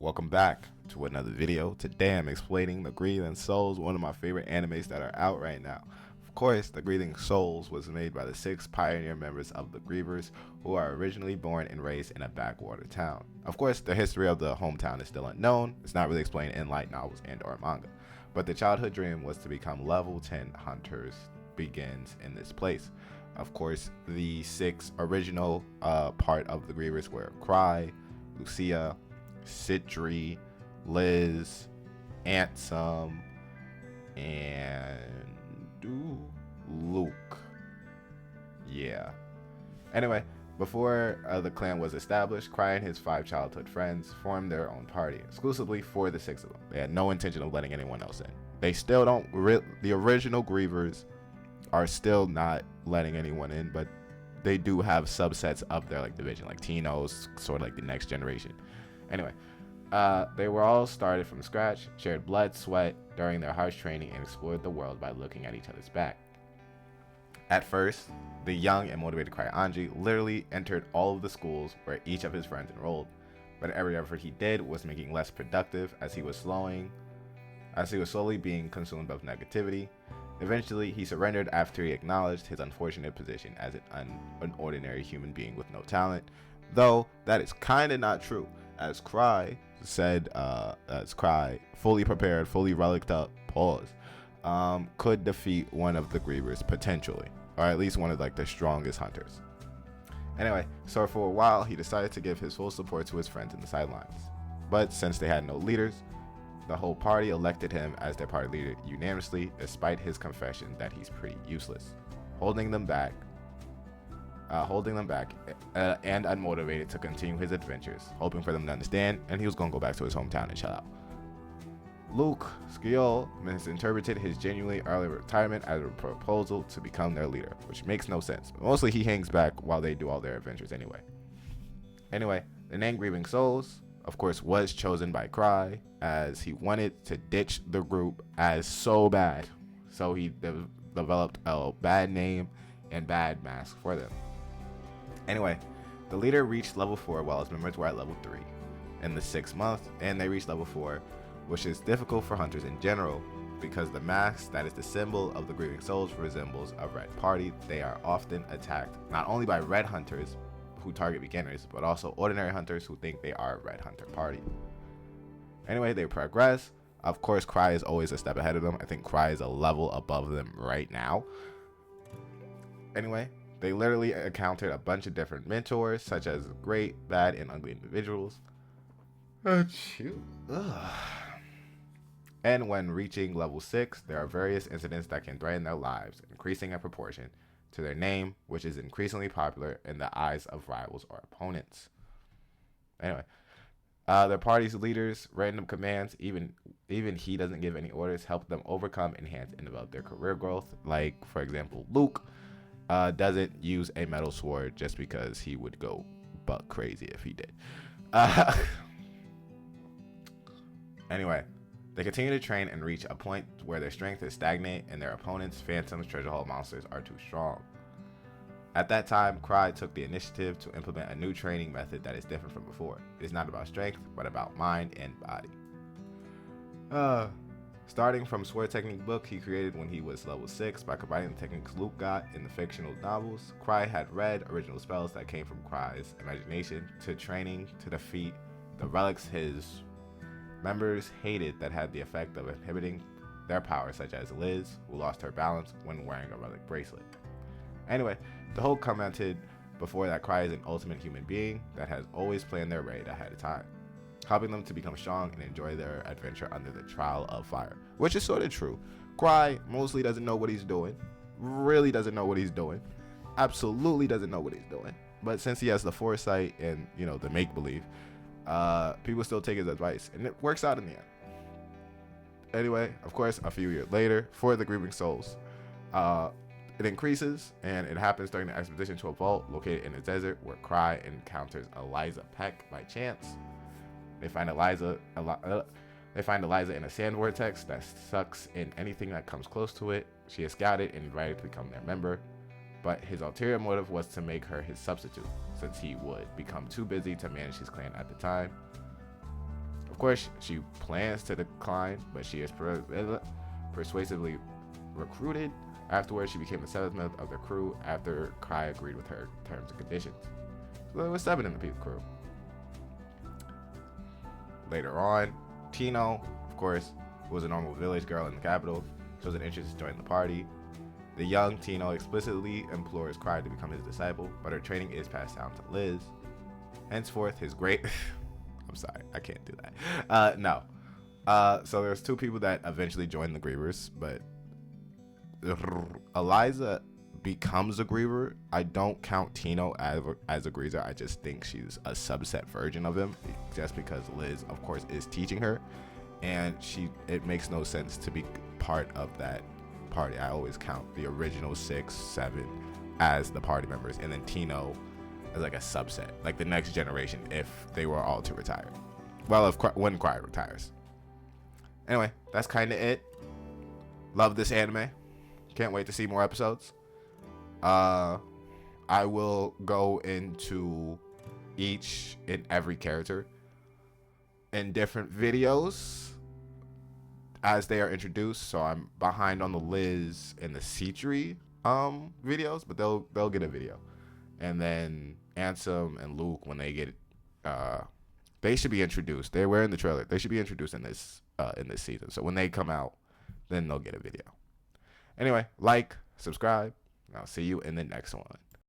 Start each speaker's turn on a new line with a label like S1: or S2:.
S1: Welcome back to another video. Today I'm explaining The Grieving Souls, one of my favorite animes that are out right now. Of course, The Grieving Souls was made by the 6 pioneer members of the Grievers, who are originally born and raised in a backwater town. Of course, the history of the hometown is still unknown. It's not really explained in light novels and or manga. But the childhood dream was to become level 10 hunters begins in this place. Of course, the 6 original part of the Grievers were Cry, Lucia, Citri, Liz, Ansem, and Luke. Yeah. Anyway, before the clan was established, Cry and his 5 childhood friends formed their own party, exclusively for the 6 of them. They had no intention of letting anyone else in. They still don't, the original Grievers are still not letting anyone in, but they do have subsets of their division, like Tino's sort of like the next generation. Anyway, they were all started from scratch, shared blood, sweat during their harsh training, and explored the world by looking at each other's back. At first, the young and motivated Anji literally entered all of the schools where each of his friends enrolled, but every effort he did was making less productive as he was slowly being consumed with negativity. Eventually, he surrendered after he acknowledged his unfortunate position as an ordinary human being with no talent, though that is kind of not true, as Cry said, fully prepared, fully relicked up, could defeat one of the Grievers potentially, or at least one of the strongest hunters. Anyway, so for a while, he decided to give his full support to his friends in the sidelines, but since they had no leaders, the whole party elected him as their party leader unanimously, despite his confession that he's pretty useless, holding them back and unmotivated to continue his adventures, hoping for them to understand, and he was going to go back to his hometown and chill out. Luke Skill misinterpreted his genuinely early retirement as a proposal to become their leader, which makes no sense. But mostly he hangs back while they do all their adventures anyway. Anyway, the name Grieving Souls, of course, was chosen by Cry, as he wanted to ditch the group as so bad. So he developed a bad name and bad mask for them. Anyway, the leader reached level 4 while his members were at level 3 in the 6th month, and they reached level 4, which is difficult for hunters in general because the mask that is the symbol of the Grieving Souls resembles a red party. They are often attacked not only by red hunters who target beginners, but also ordinary hunters who think they are a red hunter party. Anyway, they progress. Of course, Cry is always a step ahead of them. I think Cry is a level above them right now. Anyway, they literally encountered a bunch of different mentors, such as great, bad, and ugly individuals. And when reaching level 6, there are various incidents that can threaten their lives, increasing in proportion to their name, which is increasingly popular in the eyes of rivals or opponents. Anyway, their party's leaders' random commands, even he doesn't give any orders, help them overcome, enhance, and develop their career growth. Like, for example, Luke doesn't use a metal sword just because he would go buck crazy if he did. Anyway, they continue to train and reach a point where their strength is stagnant and their opponents, phantoms, treasure hall monsters, are too strong. At that time, Cry took the initiative to implement a new training method that is different from before. It is not about strength, but about mind and body. Starting from Sword Technique book he created when he was level 6 by combining the techniques Luke got in the fictional novels, Cry had read original spells that came from Cry's imagination to training to defeat the relics his members hated that had the effect of inhibiting their power, such as Liz, who lost her balance when wearing a relic bracelet. Anyway, the whole commented before that Cry is an ultimate human being that has always planned their raid ahead of time, helping them to become strong and enjoy their adventure under the trial of fire, which is sort of true. Cry mostly doesn't know what he's doing, really doesn't know what he's doing, absolutely doesn't know what he's doing, but since he has the foresight and the make-believe, people still take his advice, and it works out in the end. Anyway, of course, a few years later, for the Grieving Souls, it increases, and it happens during the expedition to a vault located in the desert where Cry encounters Eliza Peck by chance. They find Eliza in a sand vortex that sucks in anything that comes close to it. She is scouted and invited to become their member, but his ulterior motive was to make her his substitute, since he would become too busy to manage his clan at the time. course, she plans to decline, but she is persuasively recruited. Afterwards, she became the 7th member of the crew after Kai agreed with her terms and conditions. So there was 7 in the crew. Later on, Tino, of course, was a normal village girl in the capital, shows an interest to join the party. The young Tino explicitly implores Kai to become his disciple, but her training is passed down to Liz. Henceforth, his great... I'm sorry, I can't do that. No. So there's 2 people that eventually join the Grievers, but Eliza becomes a Griever. I don't count Tino as a Griever. I just think she's a subset version of him, just because Liz, of course, is teaching her, and it makes no sense to be part of that party. I always count the original 6, 7 as the party members, and then Tino as like a subset, like the next generation if they were all to retire. Well, when Cry retires. Anyway, that's kind of it. Love this anime. Can't wait to see more episodes. I will go into each and every character in different videos as they are introduced. So I'm behind on the Liz and the Citri videos, but they'll get a video. And then Ansem and Luke, when they get they should be introduced. They were in the trailer. They should be introduced in this season. So when they come out, then they'll get a video. Anyway, like, subscribe, and I'll see you in the next one.